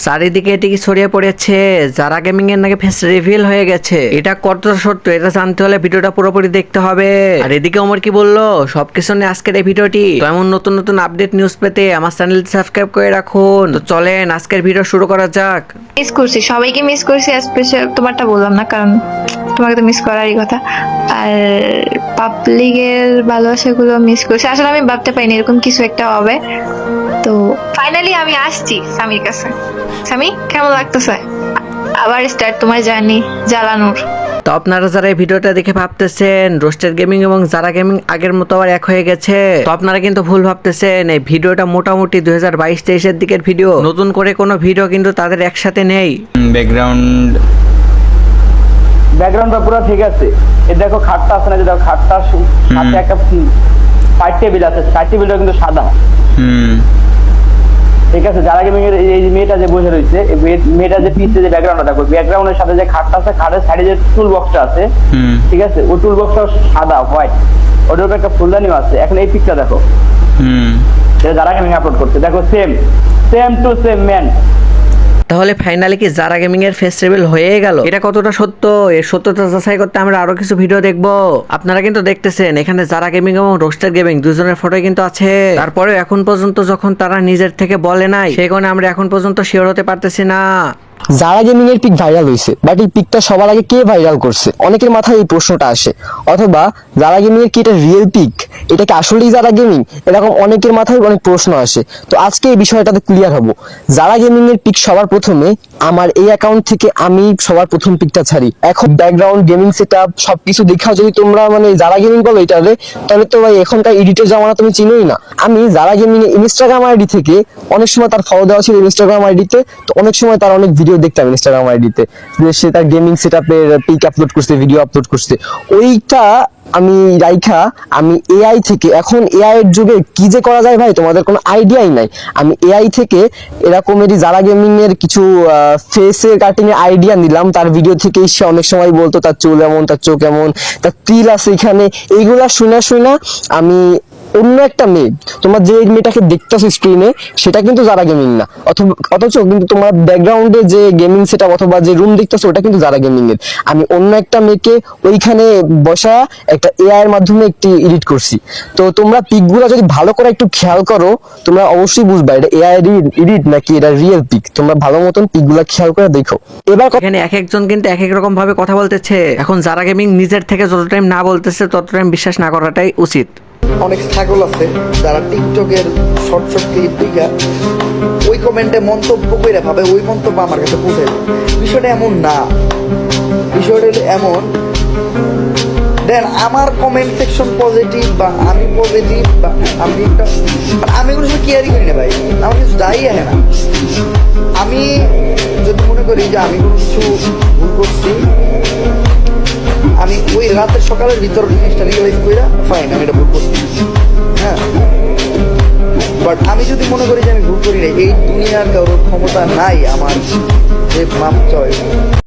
চারিদিকে এটি কি ছড়িয়ে পড়েছে যারা গেমিং এর নাকি ফেস রিভিল হয়ে গেছে। এটা কতটা সত্য এটা জানতে হলে ভিডিওটা পুরোপুরি দেখতে হবে। আর এদিকে ওমর কি বললো সবকিছু নিয়ে আজকের এই ভিডিওটি। তো এমন নতুন নতুন আপডেট নিউজ পেতে আমার চ্যানেলটি সাবস্ক্রাইব করে রাখুন। তো চলেন আজকের ভিডিও শুরু করা যাক। মিস করছি, সবাইকে মিস করছি, স্পেশাল তোমারটা বললাম না কারণ তোমাকে তো মিস করারই কথা। আর পাবলিকের ভালোবাসাগুলো মিস করছি, আসলে আমি ভাবতে পারিনি এরকম কিছু একটা হবে। তো ফাইনালি আমি আসছি স্বামীর কাছে। স্বামী কেমন লাগতেছে আবার স্টার্ট তোমার জার্নি জ্বালানোর? তো আপনারা যারা এই ভিডিওটা দেখে ভাবতেছেন রোস্টেড গেমিং এবং যারা গেমিং আগের মতো আবার এক হয়ে গেছে, তো আপনারা কিন্তু ভুল ভাবতেছেন। এই ভিডিওটা মোটামুটি 2022-23-এর দিকের ভিডিও, নতুন করে কোনো ভিডিও কিন্তু তাদের একসাথে নেই। ব্যাকগ্রাউন্ডটা পুরো ঠিক আছে। এই দেখো খাটটা আছে না, যে দেখো খাটটার সাথে একটা সাইড টেবিল আছে, সাইড টেবিলটা কিন্তু সাদা। ঠিক আছে, যারা গেমিং এর এই মেয়েটা যে বসে রয়েছে, মেয়েটা যে পিছে যে ব্যাকগ্রাউন্ডটা দেখো, ব্যাকগ্রাউন্ডের সাথে যে খাটটা আছে, খাটের সাইডে যে টুল বক্সটা আছে, ঠিক আছে, ওই টুল বক্সটা সাদা হোয়াইট, ওটার উপর একটা ফুলদানিও আছে। এখন এই পিকটা দেখো, যারা গেমিং আপলোড করছে, দেখো সেম টু সেম ম্যান। তাহলে ফাইনালি কি যারা গেমিং এর ফেস্টিভ্যাল হয়ে গেল? এটা কতটা সত্য, এর সত্যতা যাচাই করতে আমরা আরো কিছু ভিডিও দেখব। আপনারা কিন্তু দেখতেছেন এখানে যারা গেমিং এবং রোস্টার গেমিং দুজনের ফটো কিন্তু আছে। তারপরে এখন পর্যন্ত যখন তারা নিজের থেকে বলে নাই, সেই কারণে আমরা এখন পর্যন্ত শিওর হতে পারতেছি না। যারা গেমিং এর পিক ভাইরাল হয়েছে, বাট এই পিকটা সবার আগে কে ভাইরাল করছে? অনেকের মাথায় এই প্রশ্নটা আসে। অথবা যারা গেমিং এর কি এটা রিয়েল পিক, এটা কি আসলেই যারা গেমিং? এরকম অনেকের মাথায় অনেক প্রশ্ন আসে। তো আজকে এই বিষয়টাতে ক্লিয়ার হব। যারা গেমিং এর পিক সবার প্রথমে আমার এই অ্যাকাউন্ট থেকে আমি সবার প্রথম পিকটা ছাড়ি। এখন ব্যাকগ্রাউন্ড গেমিং সেটআপ সবকিছু দেখাও যদি তোমরা মানে যারা গেমিং বলো এটারে, তাহলে তো ভাই এখনকার এডিটের জামানা তুমি চিনোই না। আমি যারা গেমিং এর ইনস্টাগ্রাম আইডি থেকে অনেক সময় তার ফলো দেওয়া ছিল ইনস্টাগ্রাম আইডিতে, তো অনেক সময় তার অনেক ভিডিও দেখতাম ইনস্টাগ্রাম আইডিতে, যে সে তার গেমিং সেটআপের পিক আপলোড করছে, ভিডিও আপলোড করছে। ওইটা আমি রাইখা আমি এআই থেকে, এখন এআই এর যুগে কি যে করা যায় ভাই তোমাদের কোনো আইডিয়াই নাই। আমি এআই থেকে এরকমেরই যারা গেমিং এর কিছু ফেসের কাটিং এর আইডিয়া নিলাম, তার ভিডিও থেকে সে অনেক সময় বলতো তার চুল এমন, তার চোখ এমন, তার তিল আছে এখানে, এইগুলা শুনা আমি অন্য একটা মেয়ে, তোমার যে মেয়েটাকে দেখতেছো স্ক্রিনে সেটা কিন্তু যারা গেমিং না, অথচ কিন্তু তোমার ব্যাকগ্রাউন্ডে যে গেমিং সেটআপ অথবা যে রুম দেখতেছো ওটা কিন্তু যারা গেমিং এর। আমি অন্য একটা মেয়েকে ওইখানে বসা একটা এআই এর মাধ্যমে একটি এডিট করছি। তো তোমরা পিকগুলো যদি ভালো করে একটু খেয়াল করো, তোমরা অবশ্যই বুঝবা এটা এআই এডিট নাকি এটা রিয়েল পিক। তোমরা ভালো মতন পিকগুলো খেয়াল করে দেখো। এবার এখানে এক একজন কিন্তু এক এক রকম ভাবে কথা বলতেছে। এখন যারা গেমিং নিজের থেকে যত টাইম না বলতেছে তত টাইম বিশ্বাস না করাটাই উচিত। অনেক ছাগল আছে যারা টিকটকের শর্ট ক্লিপ দিঘা ওই কমেন্টে মন্তব্য করে ভাবে ওই মন্তব্য আমার কাছে পৌঁছে যায়। বিষয়টা এমন না, বিষয়টা হলো এমন, দেন আমার কমেন্ট সেকশন পজিটিভ বা আমি পজিটিভ বা আমি একটা আমি কোনো সময় কেয়ারই করি না ভাই, আমার কিছু দায়ী আসে না। আমি যদি মনে করি যে আমি কোনো কিছু ভুল করছি, আমি ওই রাতের সকালের ভিতর জিনিসটা রিয়েলাইজ করে ফাইন আমি এটা ভুল করছি, হ্যাঁ। বাট আমি যদি মনে করি যে আমি ভুল করি না, এই দুনিয়ার কারোর ক্ষমতা নাই আমার যে মাপ চয়